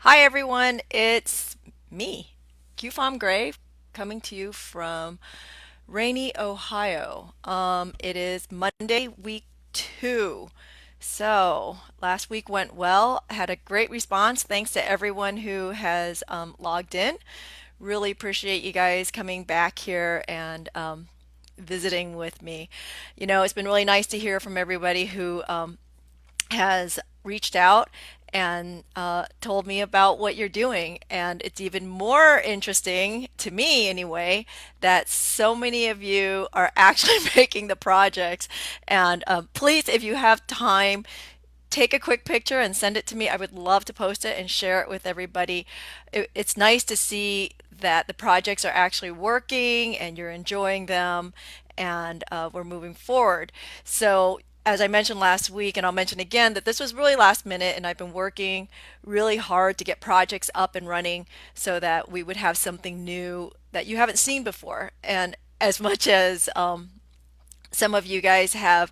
Hi everyone, it's me, QFom Gray, coming to you from rainy Ohio. It is Monday, week 2. So, last week went well. Had a great response. Thanks to everyone who has logged in. Really appreciate you guys coming back here and visiting with me. It's been really nice to hear from everybody who has reached out and told me about what you're doing. And it's even more interesting to me, anyway, that so many of you are actually making the projects. And please, if you have time, take a quick picture and send it to me. I would love to post it and share it with everybody. It's nice to see that the projects are actually working and you're enjoying them and we're moving forward. So, as I mentioned last week, and I'll mention again, that this was really last minute, and I've been working really hard to get projects up and running so that we would have something new that you haven't seen before. And as much as some of you guys have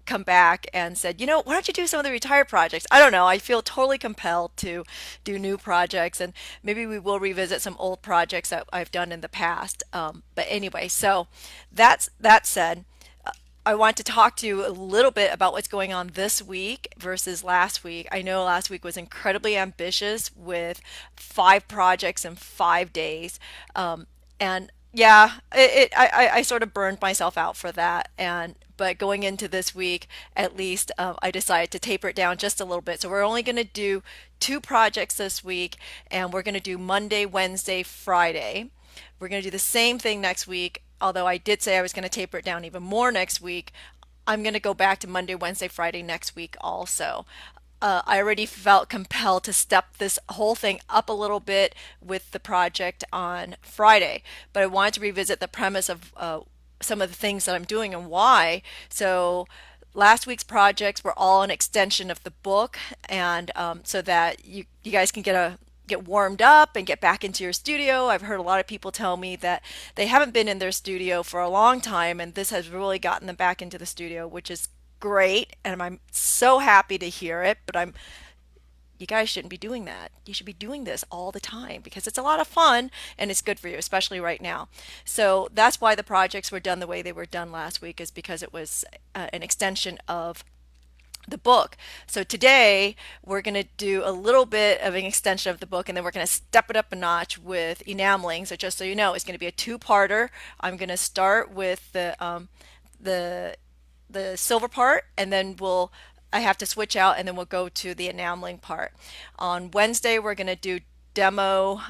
come back and said, why don't you do some of the retired projects? I don't know. I feel totally compelled to do new projects, and maybe we will revisit some old projects that I've done in the past. But anyway, so that said. I want to talk to you a little bit about what's going on this week versus last week. I know last week was incredibly ambitious with 5 projects in 5 days. And yeah, I sort of burned myself out for that. But going into this week, at least I decided to taper it down just a little bit. So we're only going to do 2 projects this week, and we're going to do Monday, Wednesday, Friday. We're going to do the same thing next week, although I did say I was going to taper it down even more next week. I'm going to go back to Monday, Wednesday, Friday next week also. I already felt compelled to step this whole thing up a little bit with the project on Friday, but I wanted to revisit the premise of some of the things that I'm doing and why. So last week's projects were all an extension of the book, and so that you guys can get warmed up and get back into your studio. I've heard a lot of people tell me that they haven't been in their studio for a long time, and this has really gotten them back into the studio, which is great, and I'm so happy to hear it. But you guys shouldn't be doing that. You should be doing this all the time because it's a lot of fun and it's good for you, especially right now. So that's why the projects were done the way they were done last week, is because it was an extension of the book. So today we're going to do a little bit of an extension of the book, and then we're going to step it up a notch with enameling. So just so you know, it's going to be a two-parter. I'm going to start with the the silver part, and then I have to switch out, and then we'll go to the enameling part. On Wednesday, we're going to do demo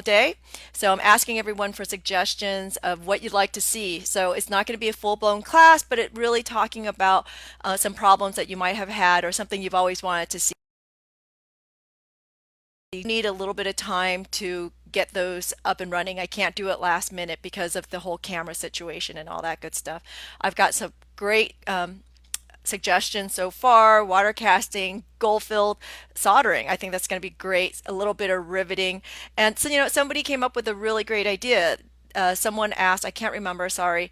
day. So I'm asking everyone for suggestions of what you'd like to see. So it's not going to be a full-blown class, but it really talking about some problems that you might have had or something you've always wanted to see. You need a little bit of time to get those up and running. I can't do it last minute because of the whole camera situation and all that good stuff. I've got some great suggestions so far: water casting, gold filled soldering. I think that's going to be great. A little bit of riveting. And so, somebody came up with a really great idea. Someone asked, I can't remember, sorry,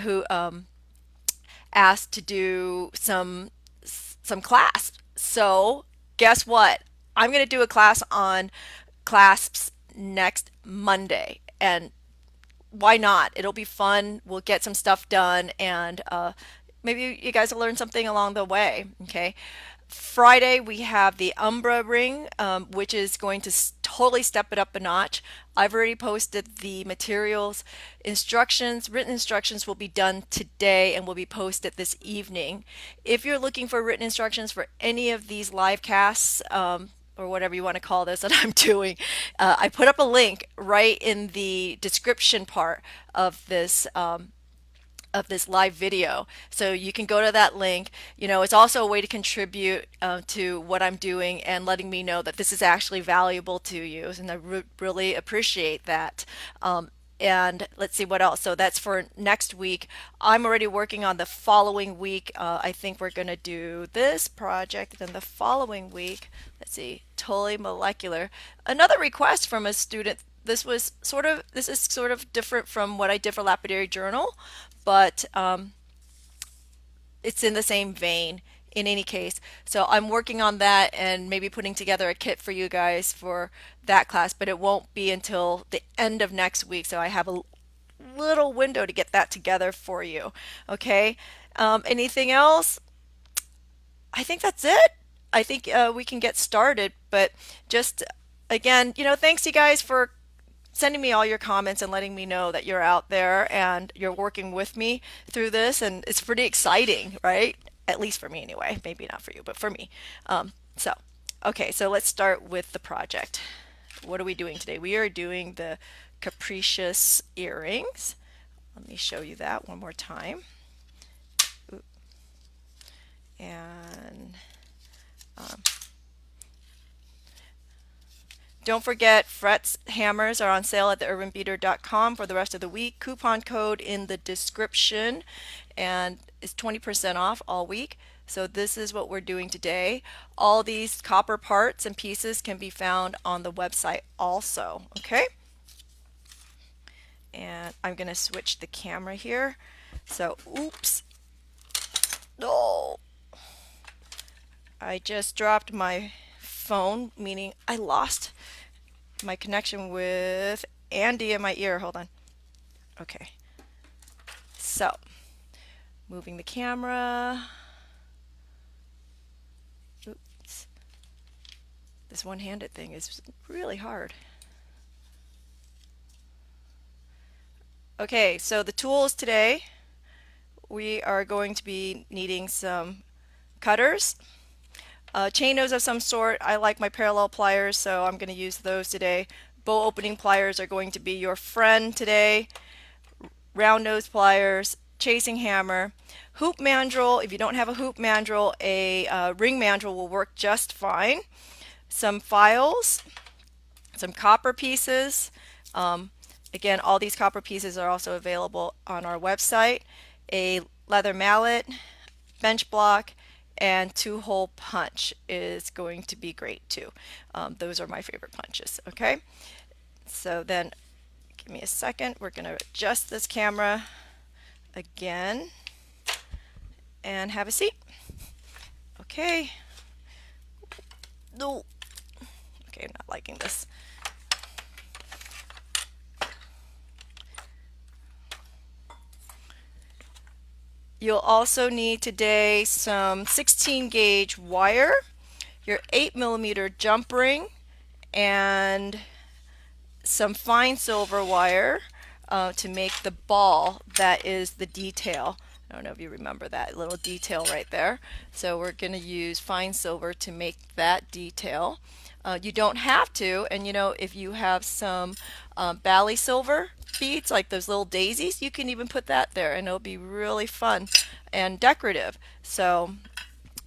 who asked to do some class. So guess what? I'm going to do a class on clasps next Monday. And why not? It'll be fun. We'll get some stuff done, and maybe you guys will learn something along the way. Okay. Friday, we have the Umbra ring, which is going to totally step it up a notch. I've already posted the materials. Written instructions will be done today and will be posted this evening. If you're looking for written instructions for any of these live casts, or whatever you want to call this that I'm doing, I put up a link right in the description part of this live video. So you can go to that link. It's also a way to contribute to what I'm doing and letting me know that this is actually valuable to you. And I really appreciate that. And let's see what else. So that's for next week. I'm already working on the following week. I think we're going to do this project. Then the following week, let's see, totally molecular. Another request from a student. This is sort of different from what I did for Lapidary Journal, but it's in the same vein. in any case. So I'm working on that and maybe putting together a kit for you guys for that class, but it won't be until the end of next week. So I have a little window to get that together for you. Okay. Anything else? I think that's it. I think we can get started, but just again, thanks you guys for sending me all your comments and letting me know that you're out there and you're working with me through this. And it's pretty exciting, right? At least for me anyway. Maybe not for you, but for me. So, okay, so let's start with the project. What are we doing today? We are doing the Capricious earrings. Let me show you that one more time. Ooh. And um, don't forget, Fret's hammers are on sale at theurbanbeater.com for the rest of the week. Coupon code in the description, and it's 20% off all week. So this is what we're doing today. All these copper parts and pieces can be found on the website also. Okay. And I'm going to switch the camera here. So, oops. No. I just dropped my phone, meaning I lost my connection with Andy in my ear. Hold on. Okay. So, moving the camera. Oops. This one-handed thing is really hard. Okay, so the tools today, we are going to be needing some cutters, chain nose of some sort. I like my parallel pliers, so I'm going to use those today. Bow opening pliers are going to be your friend today. Round nose pliers, chasing hammer, hoop mandrel. If you don't have a hoop mandrel, a ring mandrel will work just fine. Some files, some copper pieces. Again, all these copper pieces are also available on our website. A leather mallet, bench block, and 2-hole punch is going to be great too. Those are my favorite punches. Okay, so then give me a second. We're going to adjust this camera again and have a seat. Okay. No. Okay, I'm not liking this. You'll also need today some 16 gauge wire, your 8mm jump ring, and some fine silver wire to make the ball that is the detail. I don't know if you remember that little detail right there. So we're going to use fine silver to make that detail. You don't have to, and if you have some bally silver beads, like those little daisies, you can even put that there and it'll be really fun and decorative. So,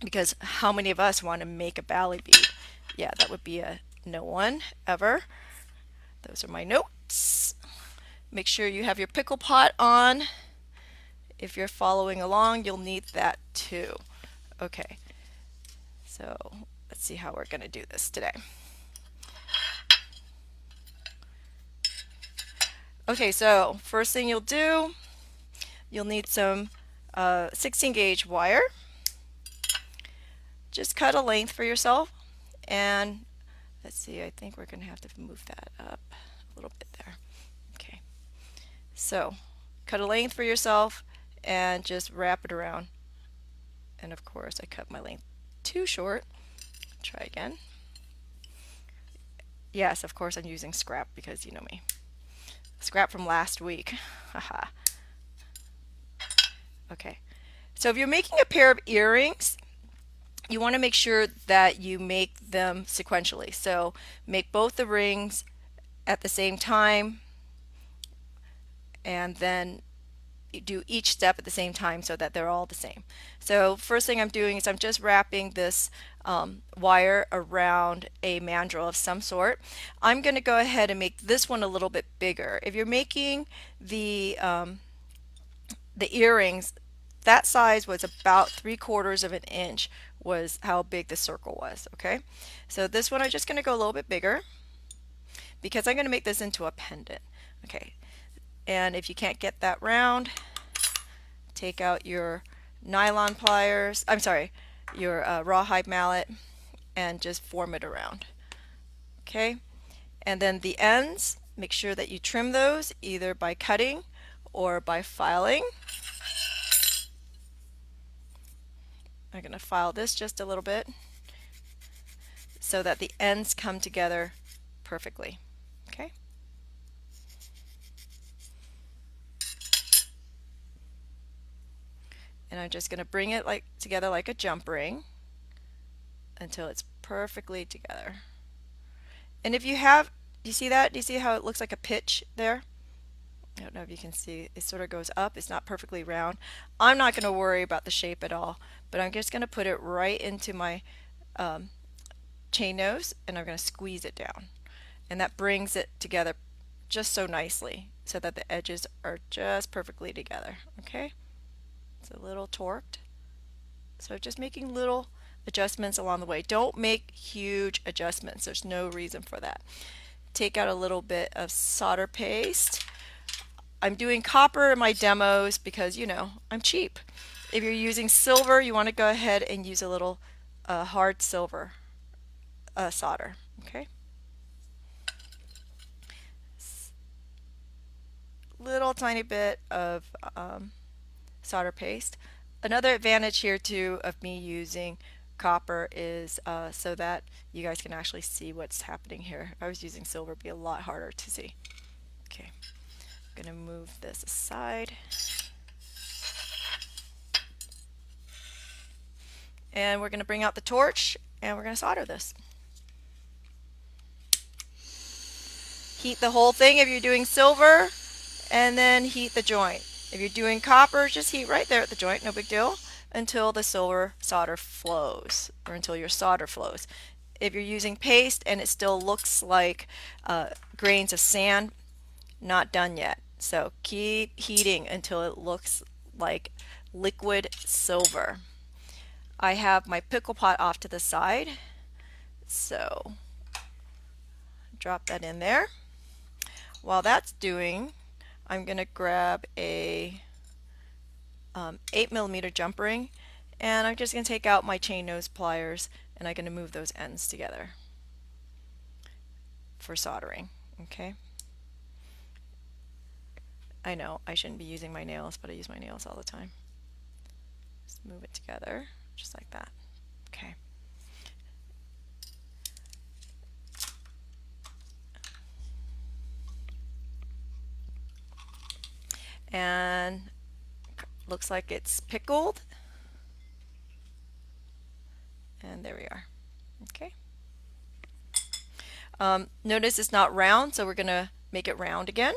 because how many of us want to make a bally bead? Yeah, that would be a no one ever. Those are my notes. Make sure you have your pickle pot on. If you're following along, you'll need that too. Okay, so let's see how we're going to do this today. Okay, so first thing you'll do, you'll need some 16 gauge wire. Just cut a length for yourself, and let's see, I think we're going to have to move that up a little bit there. Okay, so cut a length for yourself and just wrap it around. And of course I cut my length too short. Try again. Yes, of course I'm using scrap because you know me. Scrap from last week. Haha. Okay, so if you're making a pair of earrings, you want to make sure that you make them sequentially. So make both the rings at the same time, and then you do each step at the same time so that they're all the same. So first thing I'm doing is I'm just wrapping this wire around a mandrel of some sort. I'm going to go ahead and make this one a little bit bigger. If you're making the earrings, that size was about 3/4 of an inch was how big the circle was. Okay, so this one I'm just going to go a little bit bigger because I'm going to make this into a pendant. Okay, and if you can't get that round, take out your nylon pliers. I'm sorry, your rawhide mallet and just form it around. Okay, and then the ends, make sure that you trim those either by cutting or by filing. I'm going to file this just a little bit so that the ends come together perfectly. Okay. And I'm just going to bring it like together like a jump ring until it's perfectly together. And if you have, you see that? Do you see how it looks like a pitch there? I don't know if you can see, it sort of goes up. It's not perfectly round. I'm not going to worry about the shape at all, but I'm just going to put it right into my chain nose and I'm going to squeeze it down. And that brings it together just so nicely so that the edges are just perfectly together. Okay? It's a little torqued. So just making little adjustments along the way. Don't make huge adjustments. There's no reason for that. Take out a little bit of solder paste. I'm doing copper in my demos because, you know, I'm cheap. If you're using silver, you want to go ahead and use a little hard silver solder. Okay? Little tiny bit of solder paste. Another advantage here too of me using copper is so that you guys can actually see what's happening here. If I was using silver, it'd be a lot harder to see. Okay, I'm going to move this aside. And we're going to bring out the torch and we're going to solder this. Heat the whole thing if you're doing silver, and then heat the joint. If you're doing copper, just heat right there at the joint, no big deal, until the silver solder flows, or until your solder flows. If you're using paste and it still looks like grains of sand, not done yet. So keep heating until it looks like liquid silver. I have my pickle pot off to the side, so drop that in there. While that's doing, I'm going to grab a 8mm jump ring, and I'm just going to take out my chain nose pliers and I'm going to move those ends together for soldering. Okay. I know I shouldn't be using my nails, but I use my nails all the time. Just move it together just like that. Okay. And looks like it's pickled. And there we are. Okay. Notice it's not round, so we're going to make it round again.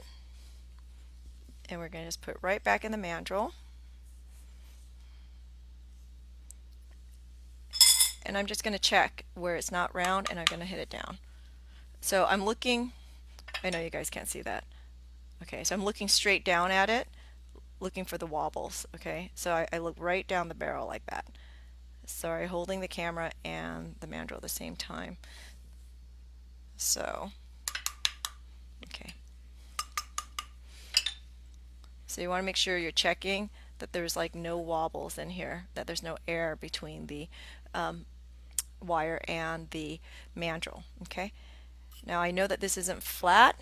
And we're going to just put it right back in the mandrel. And I'm just going to check where it's not round and I'm going to hit it down. So I'm looking, I know you guys can't see that. Okay, so I'm looking straight down at it, looking for the wobbles. Okay, so I look right down the barrel like that. Sorry, holding the camera and the mandrel at the same time. So, okay. So you want to make sure you're checking that there's like no wobbles in here, that there's no air between the wire and the mandrel. Okay. Now I know that this isn't flat.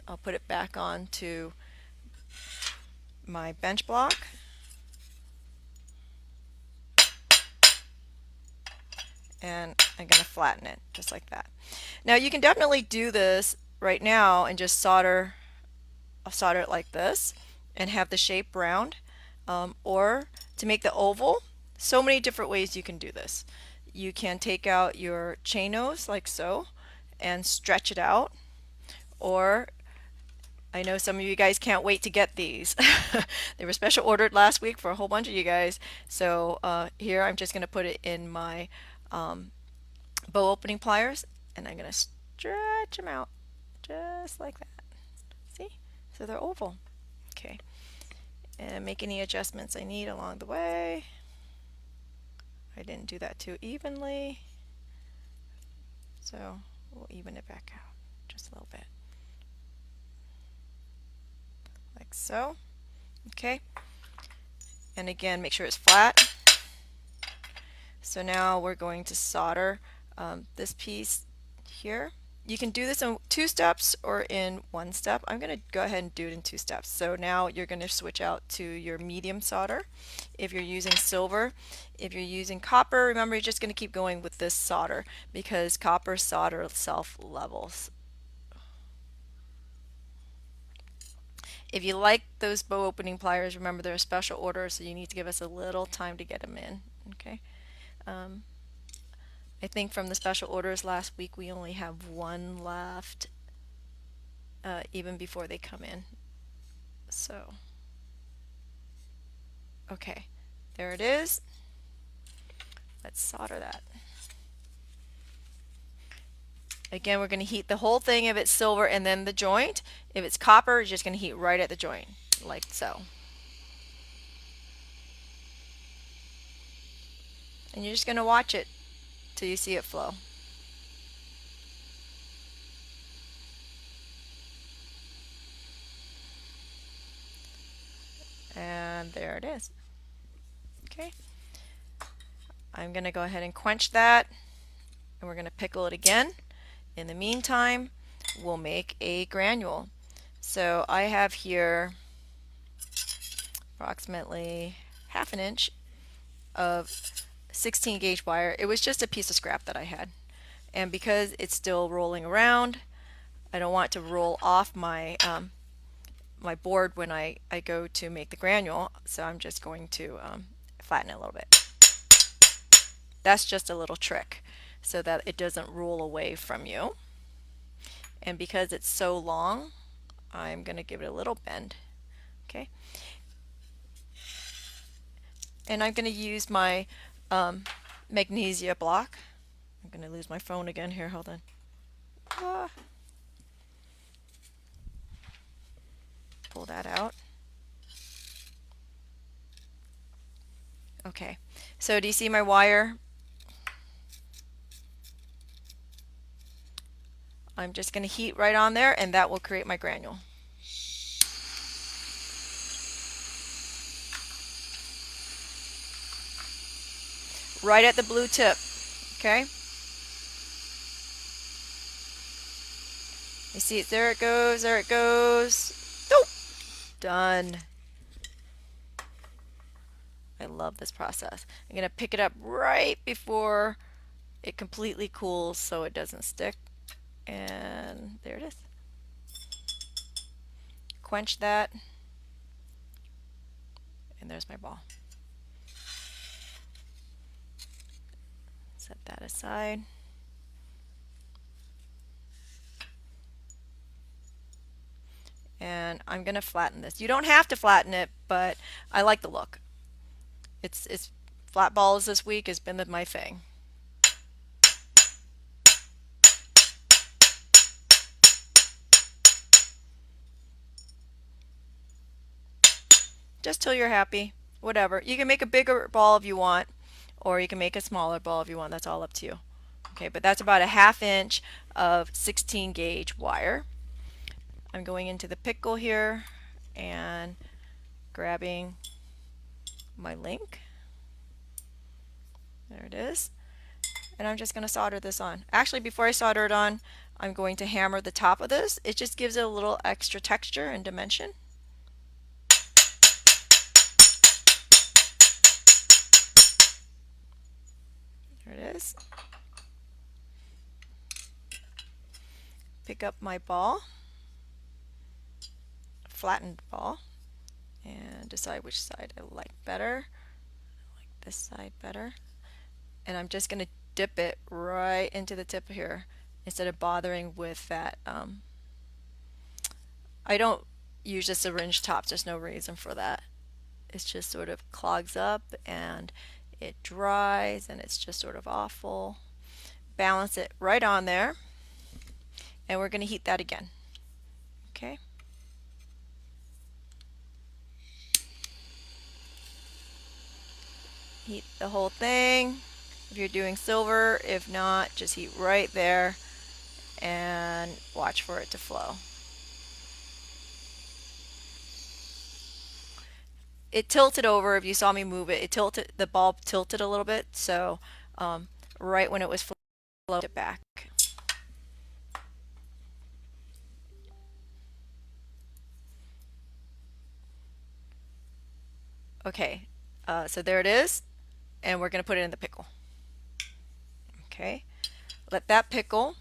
I'll put it back onto my bench block. And I'm going to flatten it just like that. Now you can definitely do this right now and just solder it like this and have the shape round, or to make the oval, so many different ways you can do this. You can take out your chain nose like so and stretch it out, or I know some of you guys can't wait to get these. They were special ordered last week for a whole bunch of you guys. So here I'm just going to put it in my bow opening pliers and I'm going to stretch them out just like that. See? So they're oval. Okay. And make any adjustments I need along the way. I didn't do that too evenly. So we'll even it back out just a little bit. Like so. Okay. And again, make sure it's flat. So now we're going to solder this piece here. You can do this in 2 steps or in 1 step. I'm going to go ahead and do it in 2 steps. So now you're going to switch out to your medium solder if you're using silver. If you're using copper, remember you're just going to keep going with this solder because copper solder self-levels. If you like those bow opening pliers, remember they're a special order, so you need to give us a little time to get them in. Okay. I think from the special orders last week we only have one left, even before they come in. So, okay, there it is. Let's solder that. Again, we're going to heat the whole thing if it's silver and then the joint. If it's copper, you're just going to heat right at the joint, like so. And you're just going to watch it till you see it flow. And there it is. Okay. I'm going to go ahead and quench that, and we're going to pickle it again. In the meantime, we'll make a granule. So I have here approximately 1/2 inch of 16 gauge wire. It was just a piece of scrap that I had. And because it's still rolling around, I don't want it to roll off my my board when I go to make the granule, so I'm just going to flatten it a little bit. That's just a little trick so that it doesn't roll away from you. And because it's so long, I'm going to give it a little bend. Okay. And I'm going to use my magnesia block. I'm going to lose my phone again here. Hold on. Ah. Pull that out. Okay. So do you see my wire? I'm just going to heat right on there, and that will create my granule. Right at the blue tip. Okay. You see it, there it goes, there it goes. Nope. Done. I love this process. I'm going to pick it up right before it completely cools so it doesn't stick. And there it is. Quench that. And there's my ball. Set that aside. And I'm going to flatten this. You don't have to flatten it, but I like the look. It's flat balls this week has been my thing. Just till you're happy. Whatever. You can make a bigger ball if you want, or you can make a smaller ball if you want. That's all up to you. Okay, but that's about a 1/2 inch of 16 gauge wire. I'm going into the pickle here and grabbing my link. There it is. And I'm just going to solder this on. Actually, before I solder it on, I'm going to hammer the top of this. It just gives it a little extra texture and dimension. There it is. Pick up my ball, flattened ball, and decide which side I like better. I like this side better. And I'm just going to dip it right into the tip here instead of bothering with that. I don't use a syringe top. There's no reason for that. It just sort of clogs up and it dries and it's just sort of awful. Balance it right on there, and we're going to heat that again. Okay. Heat the whole thing if you're doing silver. If not, just heat right there and watch for it to flow. It tilted over. If you saw me move it, the bulb tilted a little bit, so right when it was flowed it back. Okay, so there it is, and we're going to put it in the pickle. Okay, let that pickle.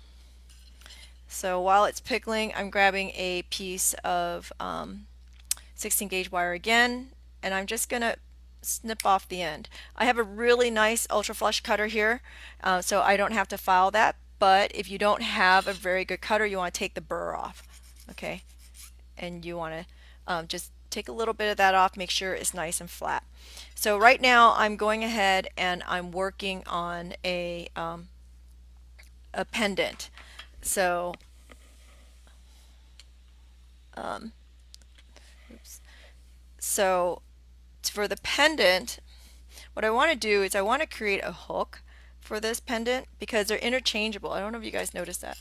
So while it's pickling, I'm grabbing a piece of 16 gauge wire again, and I'm just going to snip off the end. I have a really nice ultra flush cutter here, so I don't have to file that, but if you don't have a very good cutter, you want to take the burr off. Okay, and you want to just take a little bit of that off, make sure it's nice and flat. So right now I'm going ahead and I'm working on a pendant. So oops. So for the pendant, what I want to do is I want to create a hook for this pendant because they're interchangeable. I don't know if you guys noticed that,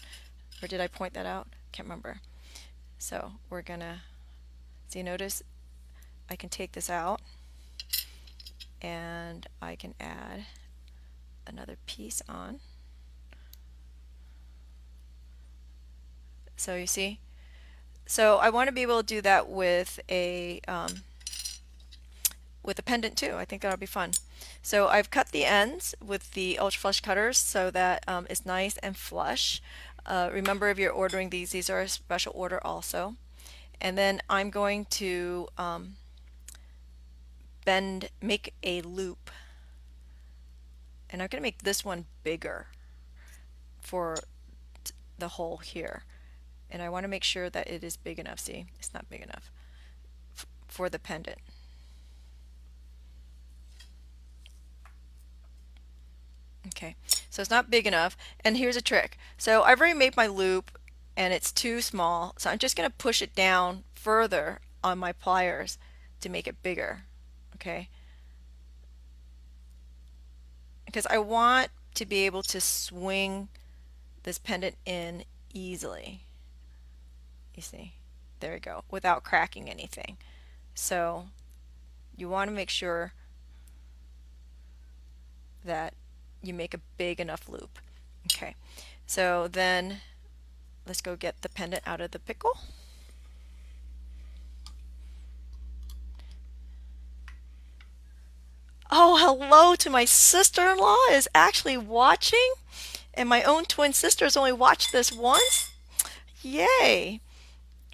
or did I point that out? Can't remember. So we're gonna, see, notice I can take this out and I can add another piece on. So you see, so I want to be able to do that with a pendant too. I think that'll be fun. So I've cut the ends with the ultra flush cutters so that it's nice and flush. Remember, if you're ordering these are a special order also. And then I'm going to make a loop, and I'm going to make this one bigger for the hole here. And I want to make sure that it is big enough. See, it's not big enough for the pendant. Okay, so it's not big enough. And here's a trick. So I've already made my loop and it's too small. So I'm just going to push it down further on my pliers to make it bigger. Okay, because I want to be able to swing this pendant in easily. You see, there we go, without cracking anything. So you want to make sure that you make a big enough loop. Okay, so then let's go get the pendant out of the pickle. Oh, hello to my sister-in-law is actually watching, and my own twin sister has only watched this once. Yay!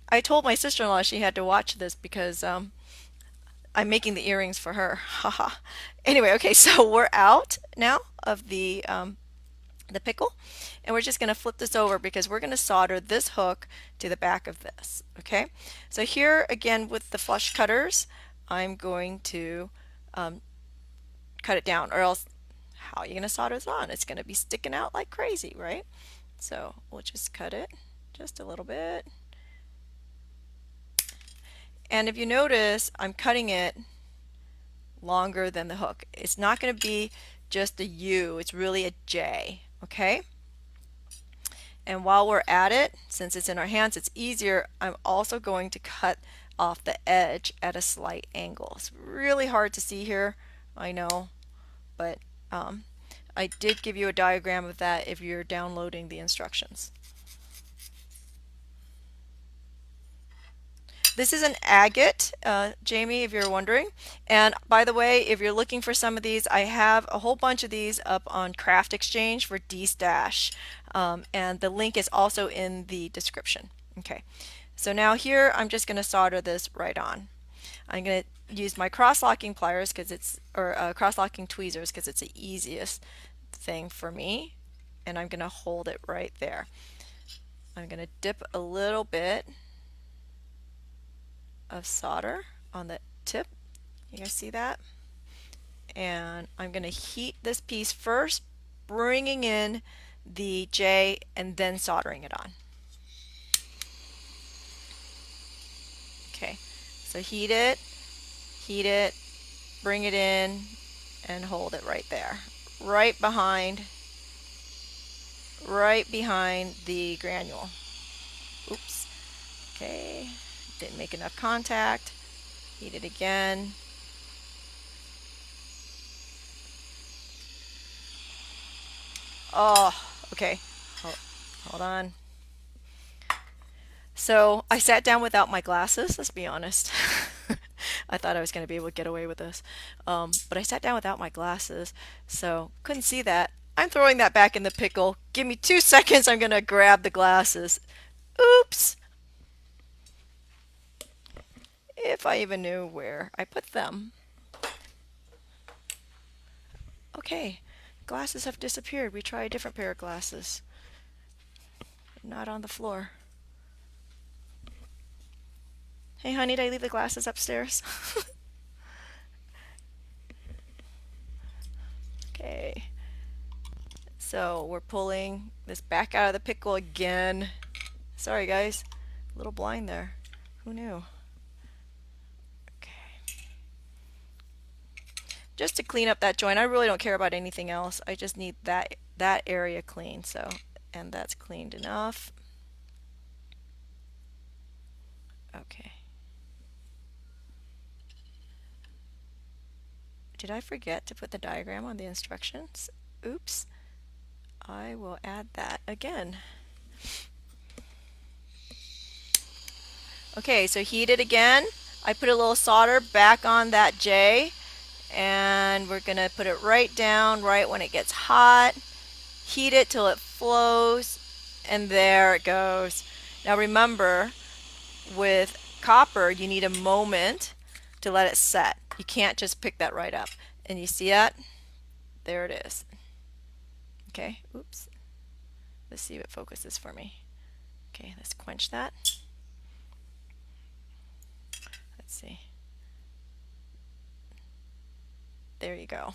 I told my sister-in-law she had to watch this because I'm making the earrings for her. Haha. Anyway, okay, so we're out now of the pickle, and we're just going to flip this over because we're going to solder this hook to the back of this. Okay, so here again with the flush cutters, I'm going to cut it down, or else how are you going to solder this on? It's going to be sticking out like crazy, right? So we'll just cut it just a little bit. And if you notice, I'm cutting it longer than the hook. It's not going to be just a U, it's really a J, okay? And while we're at it, since it's in our hands, it's easier, I'm also going to cut off the edge at a slight angle. It's really hard to see here, I know, but I did give you a diagram of that if you're downloading the instructions. This is an agate, Jamie, if you're wondering. And by the way, if you're looking for some of these, I have a whole bunch of these up on Craft Exchange for D-Stash. And the link is also in the description. Okay, so now here I'm just going to solder this right on. I'm going to use my cross-locking pliers because it's, or cross-locking tweezers because it's the easiest thing for me. And I'm going to hold it right there. I'm going to dip a little bit of solder on the tip. You guys see that? And I'm going to heat this piece first, bringing in the J and then soldering it on. Okay, so heat it, bring it in, and hold it right there, right behind the granule. Oops. Okay, didn't make enough contact. Heat it again. Oh, okay. Hold, hold on. So I sat down without my glasses, let's be honest. I thought I was going to be able to get away with this. But I sat down without my glasses, so couldn't see that. I'm throwing that back in the pickle. Give me 2 seconds, I'm going to grab the glasses. Oops! If I even knew where I put them. Okay, glasses have disappeared. We try a different pair of glasses. Not on the floor. Hey honey, did I leave the glasses upstairs? Okay. So we're pulling this back out of the pickle again. Sorry guys, a little blind there. Who knew? Okay. Just to clean up that joint. I really don't care about anything else. I just need that area clean. So, and that's cleaned enough. Okay. Did I forget to put the diagram on the instructions? Oops. I will add that again. Okay, so heat it again. I put a little solder back on that J, and we're going to put it right down right when it gets hot. Heat it till it flows, and there it goes. Now remember, with copper, you need a moment to let it set. You can't just pick that right up. And you see that? There it is. Okay, oops. Let's see if it focuses for me. Okay, let's quench that. Let's see. There you go.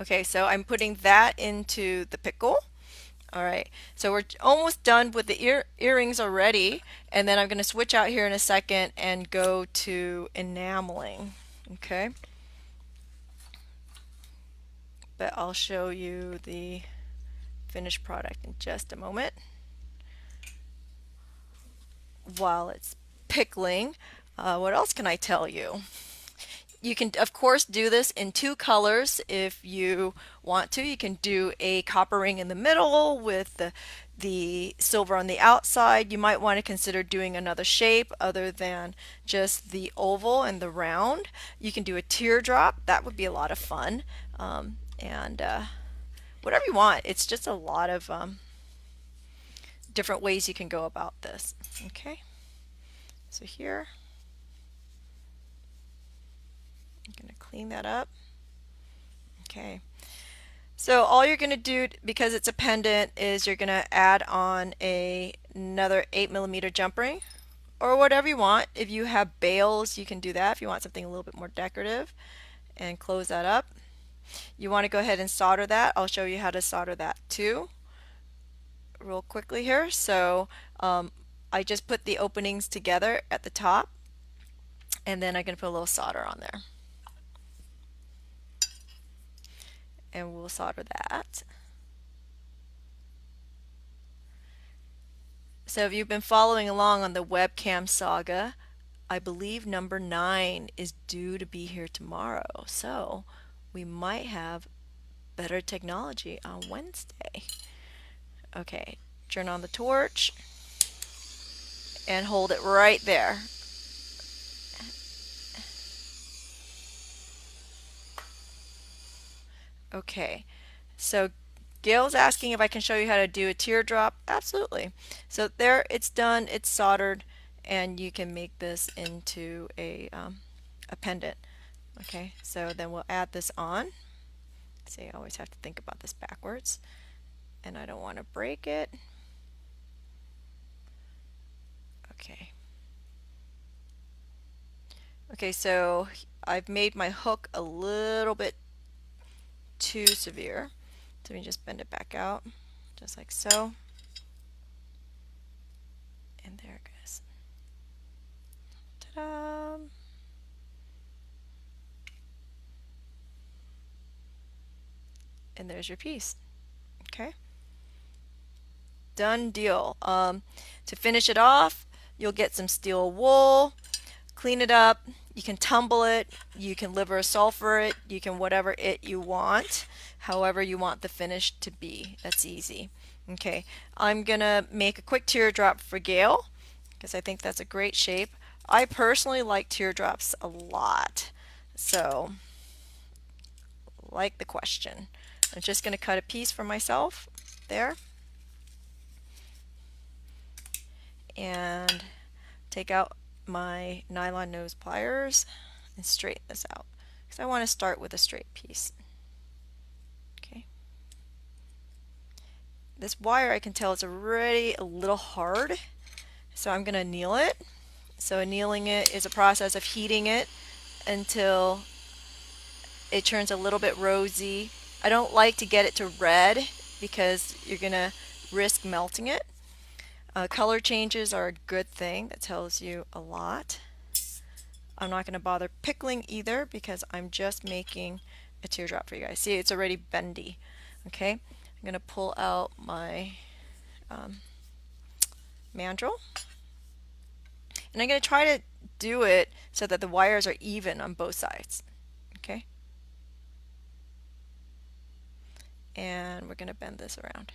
Okay, so I'm putting that into the pickle. All right, so we're almost done with the earrings already, and then I'm going to switch out here in a second and go to enameling. Okay, but I'll show you the finished product in just a moment. While it's pickling, what else can I tell you? You can, of course, do this in 2 colors if you want to. You can do a copper ring in the middle with the silver on the outside. You might want to consider doing another shape other than just the oval and the round. You can do a teardrop. That would be a lot of fun. And whatever you want. It's just a lot of different ways you can go about this. Okay, so here I'm going to clean that up. Okay, so all you're going to do, because it's a pendant, is you're going to add on another 8mm jump ring or whatever you want. If you have bails, you can do that if you want something a little bit more decorative, and close that up. You want to go ahead and solder that. I'll show you how to solder that too real quickly here. So I just put the openings together at the top, and then I'm going to put a little solder on there. And we'll solder that. So if you've been following along on the webcam saga, I believe number 9 is due to be here tomorrow. So we might have better technology on Wednesday. Okay, turn on the torch and hold it right there. Okay, so Gail's asking if I can show you how to do a teardrop. Absolutely. So there, it's done, it's soldered, and you can make this into a pendant. Okay, so then we'll add this on. See, I always have to think about this backwards, and I don't want to break it. Okay. Okay, so I've made my hook a little bit too severe. So let me just bend it back out, just like so. And there it goes. Ta-da! And there's your piece. Okay. Done deal. To finish it off, you'll get some steel wool, clean it up, You can tumble it, you can liver sulfur it, you can whatever it you want, however you want the finish to be. That's easy. Okay, I'm gonna make a quick teardrop for Gail because I think that's a great shape. I personally like teardrops a lot, so like the question. I'm just gonna cut a piece for myself there and take out my nylon nose pliers and straighten this out because I want to start with a straight piece. Okay. This wire, I can tell it's already a little hard, so I'm going to anneal it. So annealing it is a process of heating it until it turns a little bit rosy. I don't like to get it to red because you're going to risk melting it. Color changes are a good thing. That tells you a lot. I'm not going to bother pickling either because I'm just making a teardrop for you guys. See, it's already bendy. Okay, I'm going to pull out my mandrel, and I'm going to try to do it so that the wires are even on both sides. Okay, and we're going to bend this around.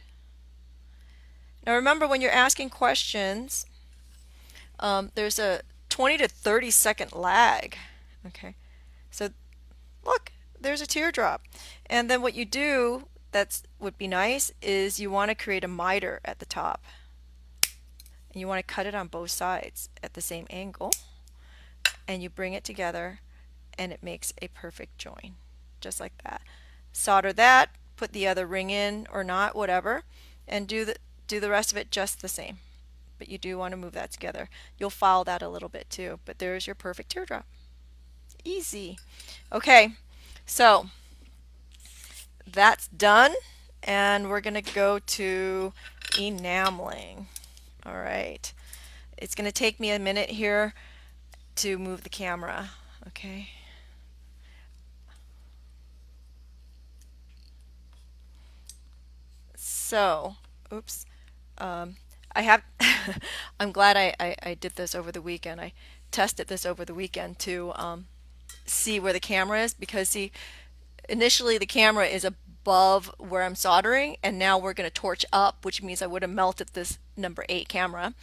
Now remember, when you're asking questions, there's a 20 to 30-second lag. Okay, so look, there's a teardrop. And then what you do that would be nice is you want to create a miter at the top. And you want to cut it on both sides at the same angle. And you bring it together and it makes a perfect join. Just like that. Solder that, put the other ring in or not, whatever, and do the rest of it just the same. But you do want to move that together. You'll file that a little bit too. But there's your perfect teardrop. Easy. Okay, so that's done, and we're going to go to enameling. All right, it's going to take me a minute here to move the camera. Okay, so oops, I have I'm glad I did this over the weekend. I tested this over the weekend to see where the camera is, because see, initially the camera is above where I'm soldering, and now we're going to torch up, which means I would have melted this number 8 camera.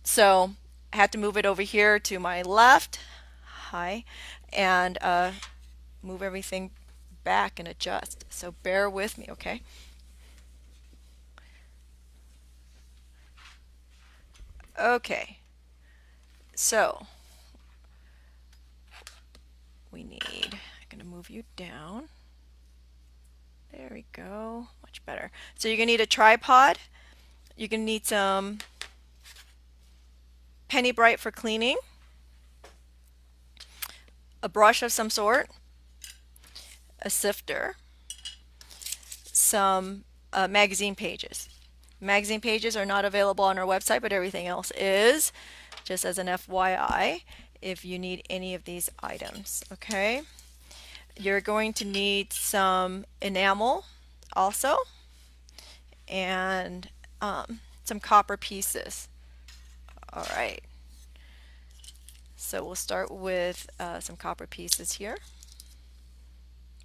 So I had to move it over here to my left, hi, and move everything back and adjust. So bear with me, okay? Okay, so we need, I'm going to move you down. There we go, much better. So you're going to need a tripod. You're going to need some Penny Bright for cleaning, a brush of some sort, a sifter, some magazine pages. Magazine pages are not available on our website, but everything else is, just as an FYI, if you need any of these items. Okay, you're going to need some enamel also, and some copper pieces. All right, so we'll start with some copper pieces here.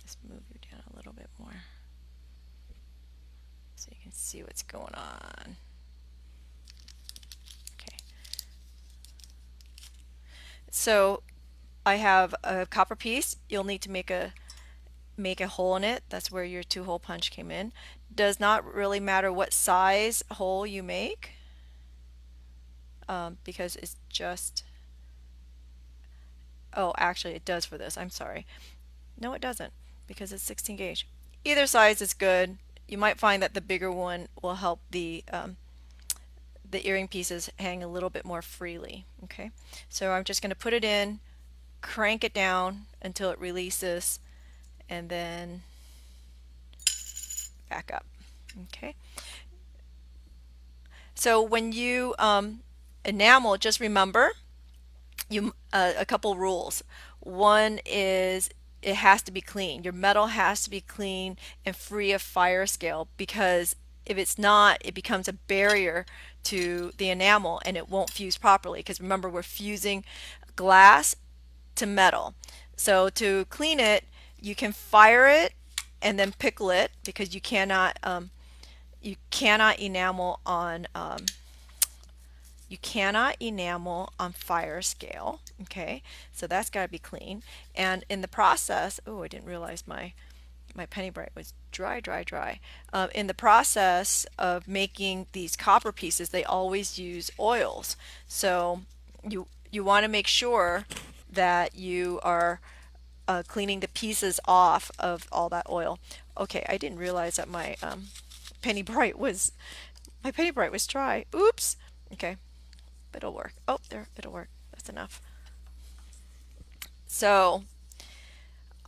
Just move you down a little bit more so you can see what's going on. Okay, so I have a copper piece. You'll need to make a hole in it. That's where your 2-hole punch came in. Does not really matter what size hole you make, because it's just, oh, actually it does for this. I'm sorry. No, it doesn't, because it's 16 gauge. Either size is good. You might find that the bigger one will help the earring pieces hang a little bit more freely. Okay, so I'm just going to put it in, crank it down until it releases, and then back up. Okay, so when you enamel, just remember a couple rules. One is it has to be clean. Your metal has to be clean and free of fire scale, because if it's not, it becomes a barrier to the enamel and it won't fuse properly, because remember, we're fusing glass to metal. So to clean it, you can fire it and then pickle it because you cannot enamel on fire scale. Okay, so that's got to be clean. And in the process, oh, I didn't realize my penny bright was dry. In the process of making these copper pieces, they always use oils. So you want to make sure that you are cleaning the pieces off of all that oil. Okay, I didn't realize that my penny bright was dry. Oops. Okay, it'll work. Oh, there, it'll work. That's enough. So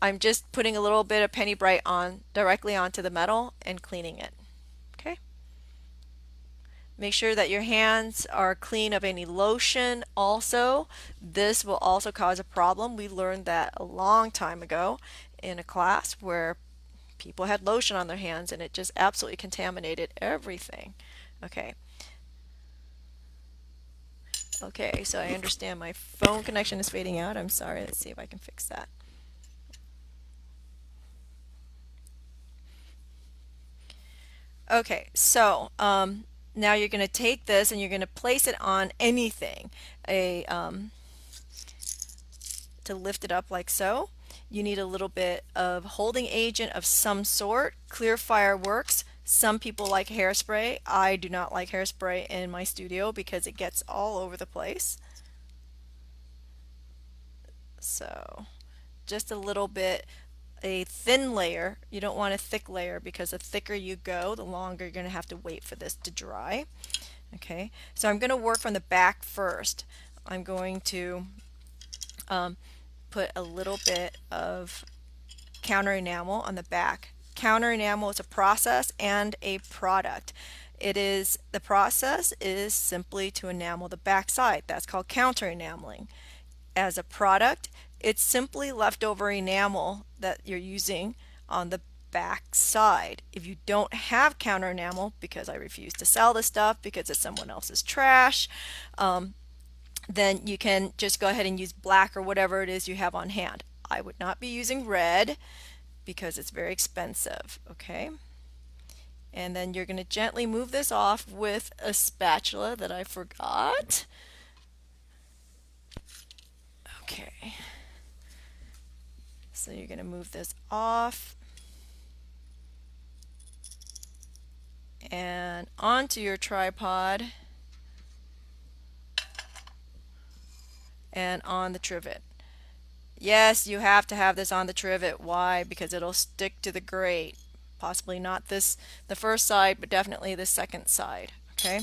I'm just putting a little bit of penny bright on directly onto the metal and cleaning it. Okay. Make sure that your hands are clean of any lotion also. This will also cause a problem. We learned that a long time ago in a class where people had lotion on their hands and it just absolutely contaminated everything. Okay. Okay, so I understand my phone connection is fading out. I'm sorry. Let's see if I can fix that. Okay, so now you're going to take this and you're going to place it on anything. To lift it up like so. You need a little bit of holding agent of some sort. Clear fire works. Some people like hairspray. I do not like hairspray in my studio because it gets all over the place. So just a little bit, a thin layer. You don't want a thick layer because the thicker you go, the longer you're going to have to wait for this to dry. Okay, so I'm going to work from the back first. I'm going to put a little bit of counter enamel on the back. Counter enamel is a process and a product. The process is simply to enamel the back side. That's called counter enameling. As a product, it's simply leftover enamel that you're using on the back side. If you don't have counter enamel, because I refuse to sell this stuff because it's someone else's trash, then you can just go ahead and use black or whatever it is you have on hand. I would not be using red because it's very expensive. Okay, and then you're going to gently move this off with a spatula that I forgot. Okay, so you're going to move this off and onto your tripod and on the trivet. Yes, you have to have this on the trivet. Why? Because it'll stick to the grate. Possibly not the first side, but definitely the second side. Okay.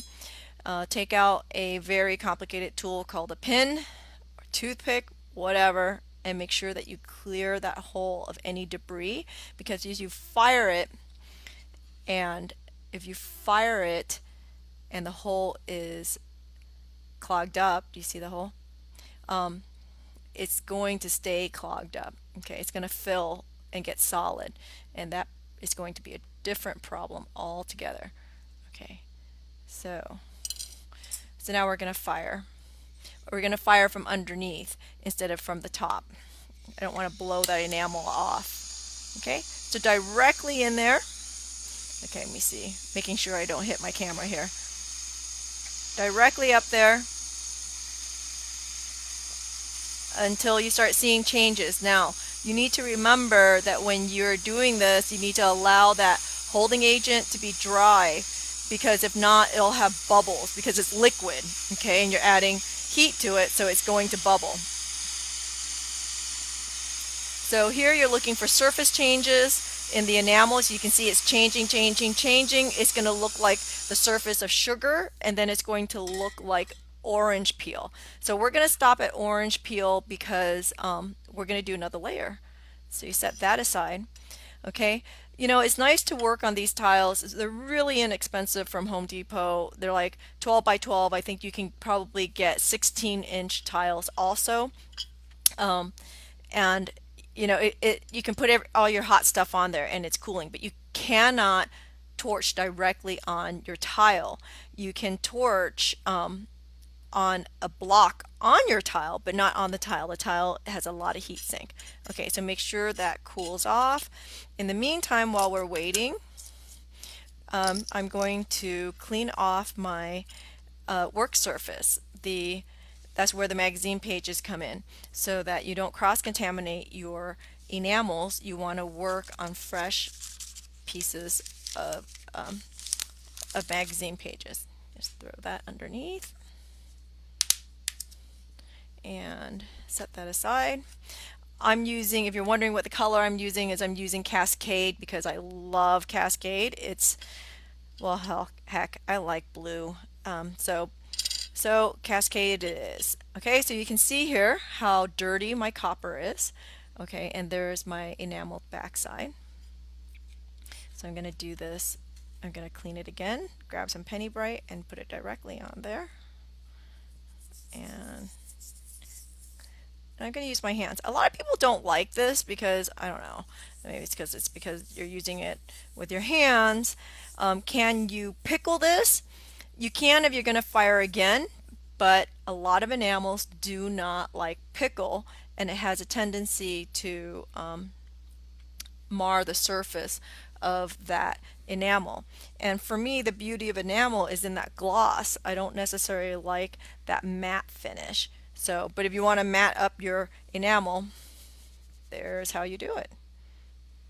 Take out a very complicated tool called a pin or toothpick, whatever, and make sure that you clear that hole of any debris, because as you fire it, and if you fire it and the hole is clogged up, do you see the hole? It's going to stay clogged up. Okay, it's going to fill and get solid, and that is going to be a different problem altogether. Okay, so now we're going to fire. We're going to fire from underneath instead of from the top. I don't want to blow that enamel off. Okay, so directly in there. Okay, let me see, making sure I don't hit my camera here. Directly up there until you start seeing changes. Now, you need to remember that when you're doing this, you need to allow that holding agent to be dry, because if not, it'll have bubbles because it's liquid, okay, and you're adding heat to it, so it's going to bubble. So here you're looking for surface changes in the enamel, so you can see it's changing. It's going to look like the surface of sugar, and then it's going to look like orange peel. So we're going to stop at orange peel because we're going to do another layer. So you set that aside. Okay, you know, it's nice to work on these tiles. They're really inexpensive from Home Depot. They're like 12 by 12. I think you can probably get 16-inch tiles also. And you know, you can put all your hot stuff on there and it's cooling, but you cannot torch directly on your tile. You can torch on a block on your tile, but not on the tile. The tile has a lot of heat sink. Okay, so make sure that cools off. In the meantime, while we're waiting, I'm going to clean off my work surface. That's where the magazine pages come in, so that you don't cross-contaminate your enamels. You want to work on fresh pieces of, um, of magazine pages. Just throw that underneath and set that aside. I'm using, if you're wondering what the color I'm using is, I'm using Cascade because I love Cascade. It's, well, heck, I like blue. So Cascade it is. Okay, so you can see here how dirty my copper is. Okay, and there's my enameled backside. So I'm going to do this. I'm going to clean it again, grab some Penny Bright and put it directly on there. And I'm going to use my hands. A lot of people don't like this because, I don't know, maybe it's because you're using it with your hands. Can you pickle this? You can if you're going to fire again, but a lot of enamels do not like pickle, and it has a tendency to mar the surface of that enamel. And for me, the beauty of enamel is in that gloss. I don't necessarily like that matte finish. So, but if you want to matte up your enamel, there's how you do it.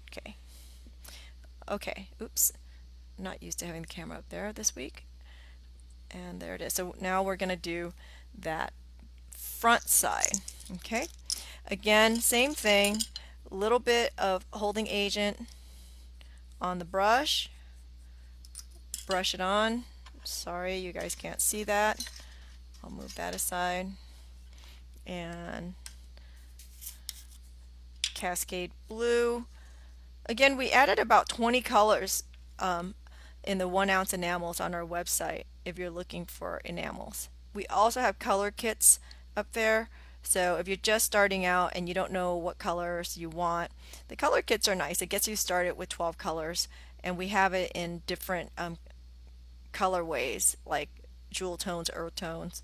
Okay. Okay. Oops. Not used to having the camera up there this week. And there it is. So now we're going to do that front side. Okay. Again, same thing. A little bit of holding agent on the brush. Brush it on. Sorry, you guys can't see that. I'll move that aside. And Cascade blue. Again, we added about 20 colors in the 1 ounce enamels on our website if you're looking for enamels. We also have color kits up there. So if you're just starting out and you don't know what colors you want, the color kits are nice. It gets you started with 12 colors, and we have it in different colorways like jewel tones, earth tones,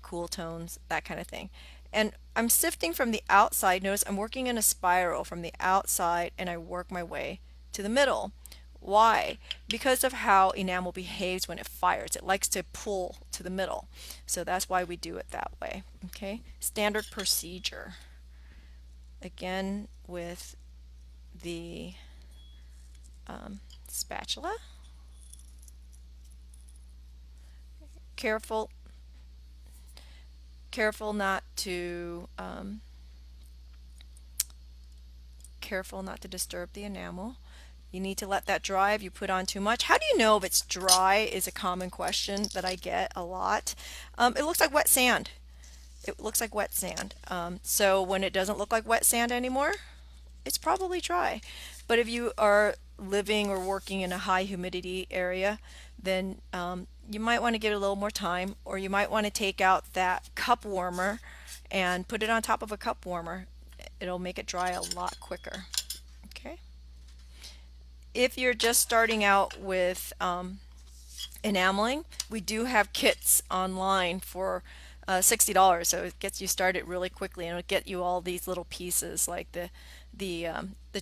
cool tones, that kind of thing. And I'm sifting from the outside. Notice I'm working in a spiral from the outside, and I work my way to the middle. Why? Because of how enamel behaves when it fires. It likes to pull to the middle. So that's why we do it that way. Okay? Standard procedure. Again with the spatula. Careful not to careful not to disturb the enamel. You need to let that dry if you put on too much. How do you know if it's dry is a common question that I get a lot. It looks like wet sand. It looks like wet sand. So when it doesn't look like wet sand anymore, it's probably dry. But if you are living or working in a high humidity area, then you might want to give it a little more time, or you might want to take out that cup warmer and put it on top of a cup warmer. It'll make it dry a lot quicker. Okay. If you're just starting out with enameling, we do have kits online for $60, so it gets you started really quickly, and it'll get you all these little pieces like the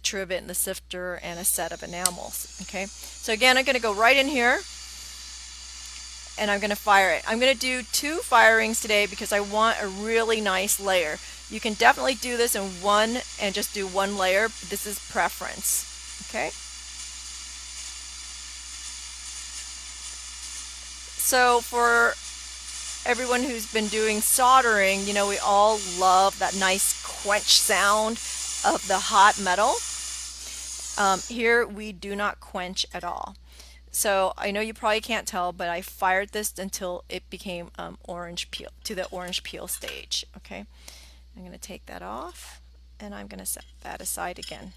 trivet and the sifter and a set of enamels. Okay, so again, I'm going to go right in here and I'm going to fire it. I'm going to do 2 firings today because I want a really nice layer. You can definitely do this in one and just do 1 layer. This is preference. Okay. So for everyone who's been doing soldering, you know, we all love that nice quench sound of the hot metal. Here we do not quench at all. So I know you probably can't tell, but I fired this until it became orange peel, to the orange peel stage. Okay, I'm going to take that off and I'm going to set that aside again.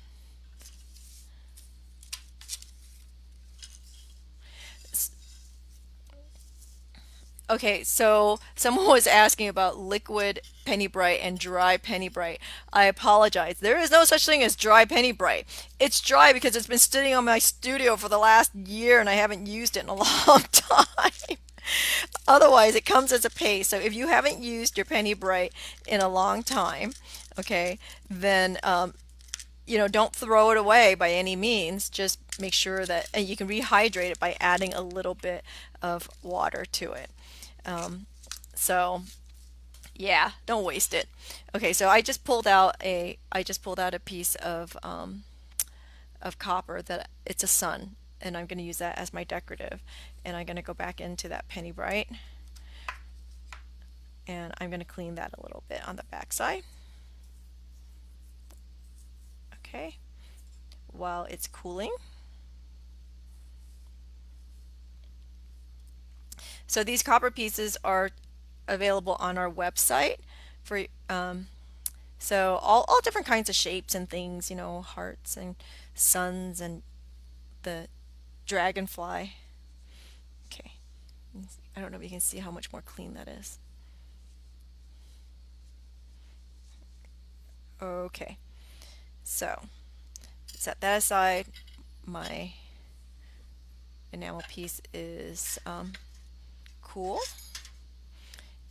Okay, so someone was asking about liquid penny bright and dry penny bright. I apologize. There is no such thing as dry penny bright. It's dry because it's been sitting on my studio for the last year and I haven't used it in a long time. Otherwise, it comes as a paste. So if you haven't used your Penny Bright in a long time, okay, then don't throw it away by any means. Just make sure that, and you can rehydrate it by adding a little bit of water to it. Um, so yeah, don't waste it. Okay, so I just pulled out a piece of copper that it's a sun, and I'm going to use that as my decorative. And I'm going to go back into that Penny Bright, and I'm going to clean that a little bit on the back side. Okay, while it's cooling. So these copper pieces are available on our website for so all different kinds of shapes and things, hearts and suns and the dragonfly. Okay, I don't know if you can see how much more clean that is. Okay, so set that aside. My enamel piece is cool,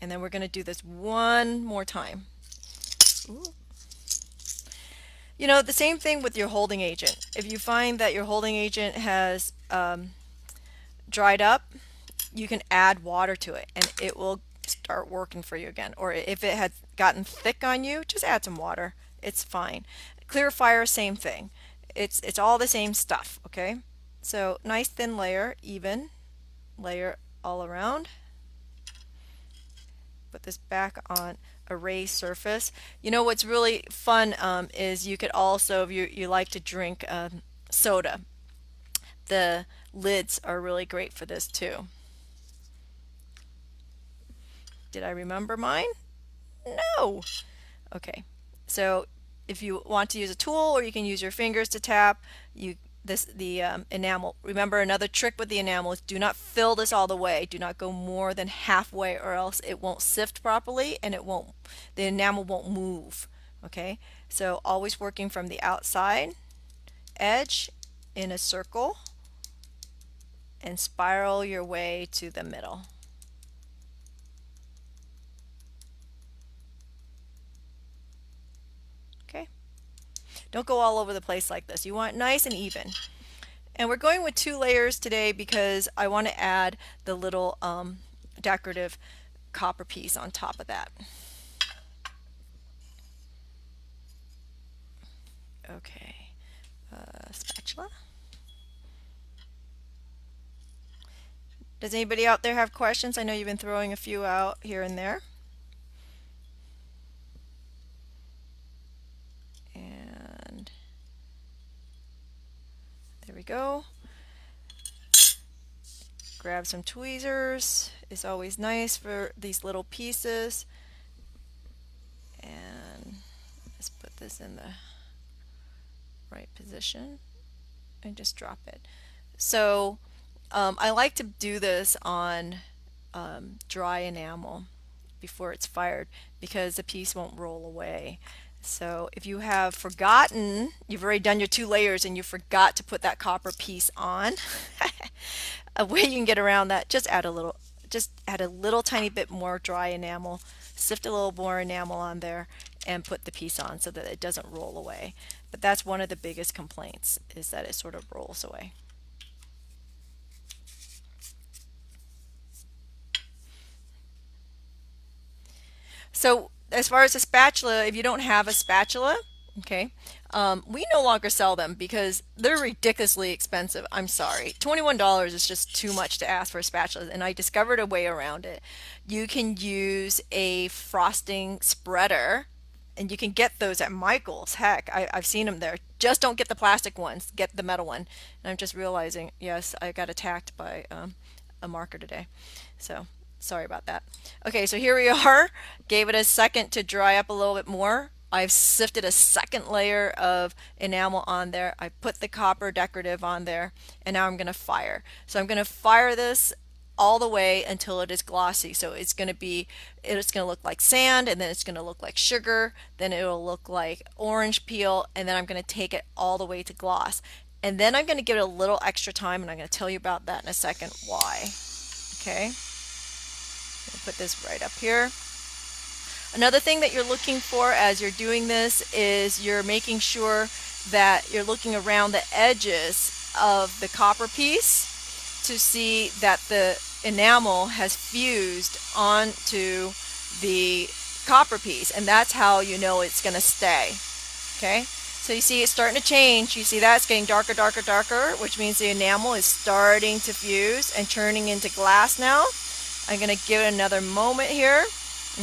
and then we're going to do this one more time. Ooh. The same thing with your holding agent. If you find that your holding agent has dried up, you can add water to it and it will start working for you again. Or if it had gotten thick on you, just add some water. It's fine. Clarifier, same thing. It's all the same stuff, okay? So nice thin layer, even layer all around. Put this back on a raised surface. What's really fun is you could also, if you like to drink soda, the lids are really great for this too. Did I remember mine? No. Okay. So if you want to use a tool, or you can use your fingers to tap, the enamel. Remember, another trick with the enamel is do not fill this all the way. Do not go more than halfway, or else it won't sift properly and the enamel won't move. Okay? So always working from the outside edge in a circle and spiral your way to the middle. Okay? Don't go all over the place like this. You want nice and even. And we're going with 2 layers today because I want to add the little decorative copper piece on top of that. Okay, spatula. Does anybody out there have questions? I know you've been throwing a few out here and there. And there we go. Grab some tweezers. It's always nice for these little pieces. And let's put this in the right position and just drop it. So I like to do this on dry enamel before it's fired because the piece won't roll away. So if you have forgotten, you've already done your 2 layers and you forgot to put that copper piece on, a way you can get around that, just add a little tiny bit more dry enamel, sift a little more enamel on there and put the piece on so that it doesn't roll away. But that's one of the biggest complaints, is that it sort of rolls away. So as far as a spatula, if you don't have a spatula, okay, we no longer sell them because they're ridiculously expensive. I'm sorry. $21 is just too much to ask for a spatula, and I discovered a way around it. You can use a frosting spreader, and you can get those at Michael's. Heck, I've seen them there. Just don't get the plastic ones. Get the metal one. And I'm just realizing, yes, I got attacked by a marker today. So sorry about that. Okay, so here we are. Gave it a second to dry up a little bit more. I've sifted a second layer of enamel on there. I put the copper decorative on there, and now I'm going to fire. So I'm going to fire this all the way until it is glossy. So it's going to look like sand, and then it's going to look like sugar, then it will look like orange peel, and then I'm going to take it all the way to gloss. And then I'm going to give it a little extra time, and I'm going to tell you about that in a second why. Okay? Put this right up here. Another thing that you're looking for as you're doing this is you're making sure that you're looking around the edges of the copper piece to see that the enamel has fused onto the copper piece, and that's how you know it's going to stay. Okay, so you see it's starting to change. You see that it's getting darker, darker, darker, which means the enamel is starting to fuse and turning into glass now. I'm going to give it another moment here.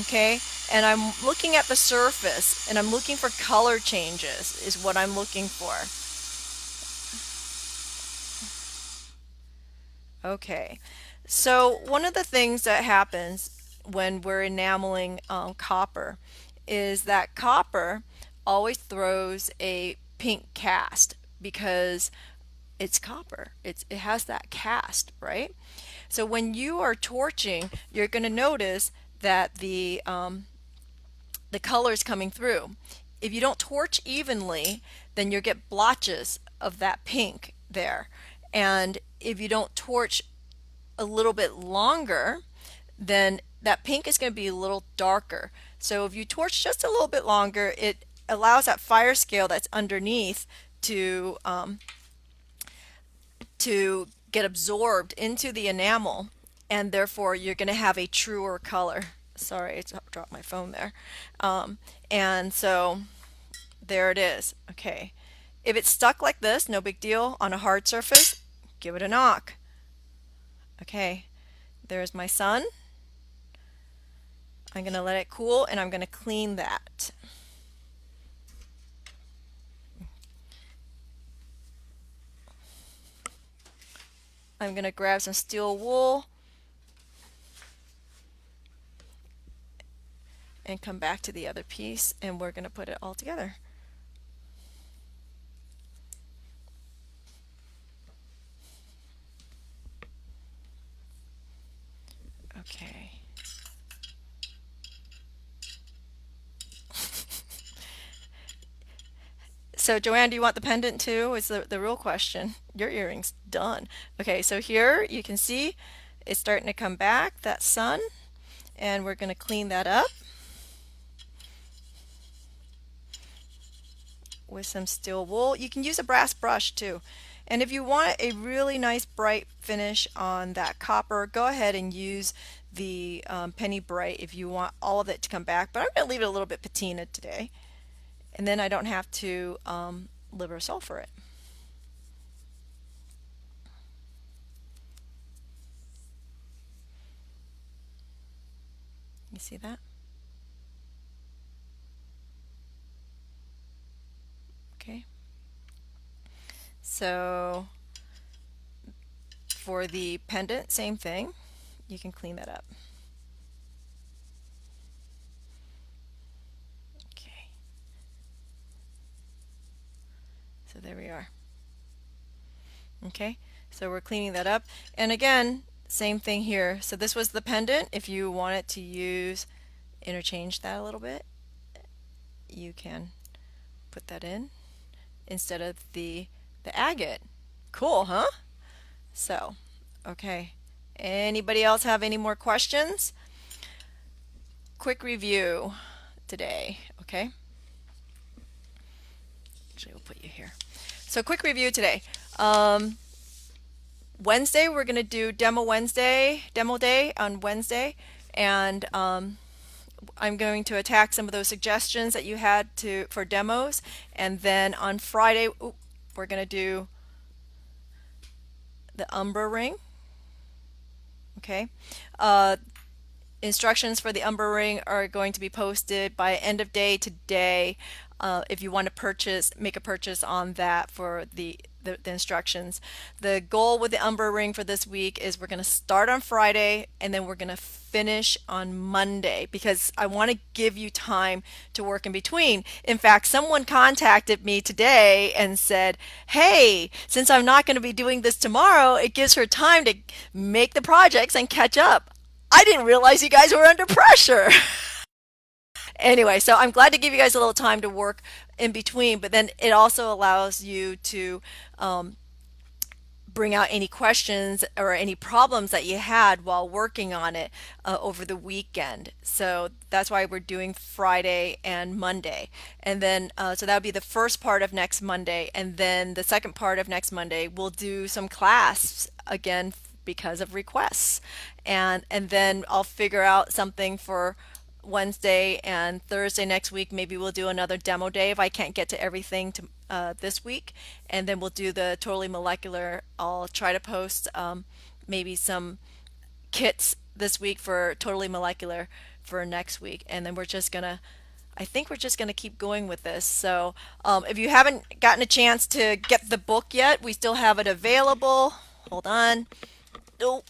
Okay, and I'm looking at the surface and I'm looking for color changes is what I'm looking for. Okay, so one of the things that happens when we're enameling copper is that copper always throws a pink cast because it's copper. It has that cast, right? So when you are torching, you're going to notice that the colors coming through. If you don't torch evenly, then you'll get blotches of that pink there. And if you don't torch a little bit longer, then that pink is going to be a little darker. So if you torch just a little bit longer, it allows that fire scale that's underneath to get absorbed into the enamel, and therefore you're going to have a truer color. Sorry, I dropped my phone there. And so there it is. Okay. If it's stuck like this, no big deal. On a hard surface, give it a knock. Okay. There's my sun. I'm going to let it cool and I'm going to clean that. I'm going to grab some steel wool and come back to the other piece, and we're going to put it all together. Okay. So Joanne, do you want the pendant too? Is the real question. Your earring's done. Okay, so here you can see it's starting to come back, that sun, and we're going to clean that up with some steel wool. You can use a brass brush too. And if you want a really nice bright finish on that copper, go ahead and use the Penny Bright if you want all of it to come back. But I'm going to leave it a little bit patina today. And then I don't have to liver sulfur it. You see that? Okay. So for the pendant, same thing. You can clean that up. Okay. So there we are. Okay. So we're cleaning that up. And again, same thing here. So this was the pendant. If you wanted to interchange that a little bit, you can put that in instead of the agate. Cool, huh? So, okay. Anybody else have any more questions? Quick review today, okay? Actually, we'll put you here. So, quick review today. Wednesday, we're going to do demo day on Wednesday, and I'm going to attack some of those suggestions that you had for demos, and then on Friday, we're going to do the Umbra ring. Okay. Instructions for the Umbra ring are going to be posted by end of day today. If you want to make a purchase on that for the instructions. The goal with the Umbra ring for this week is we're going to start on Friday and then we're going to finish on Monday because I want to give you time to work in between. In fact, someone contacted me today and said, hey, since I'm not going to be doing this tomorrow, it gives her time to make the projects and catch up. I didn't realize you guys were under pressure. Anyway, so I'm glad to give you guys a little time to work in between, but then it also allows you to bring out any questions or any problems that you had while working on it over the weekend. So that's why we're doing Friday and Monday. And then, so that would be the first part of next Monday. And then the second part of next Monday, we'll do some class again because of requests. And then I'll figure out something for Wednesday and Thursday next week. Maybe we'll do another demo day if I can't get to everything this week. And then we'll do the totally molecular. I'll try to post maybe some kits this week for totally molecular for next week. And then I think we're just gonna keep going with this. So if you haven't gotten a chance to get the book yet, we still have it available. Hold on. Oh,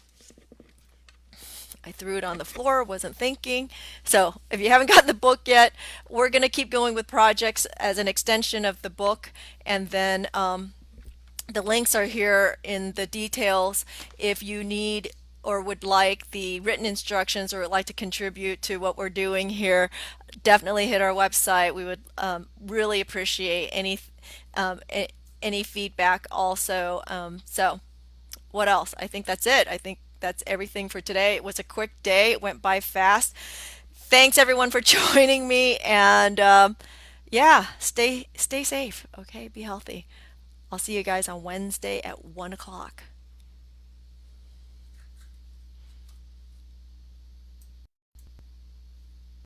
I threw it on the floor, wasn't thinking. So if you haven't gotten the book yet, we're going to keep going with projects as an extension of the book. And then the links are here in the details. If you need or would like the written instructions or would like to contribute to what we're doing here, definitely hit our website. We would really appreciate any feedback also. So what else? I think that's it. I think that's everything for today. It was a quick day. It went by fast. Thanks everyone for joining me, and yeah, stay safe. Okay, be healthy. I'll see you guys on Wednesday at 1 o'clock.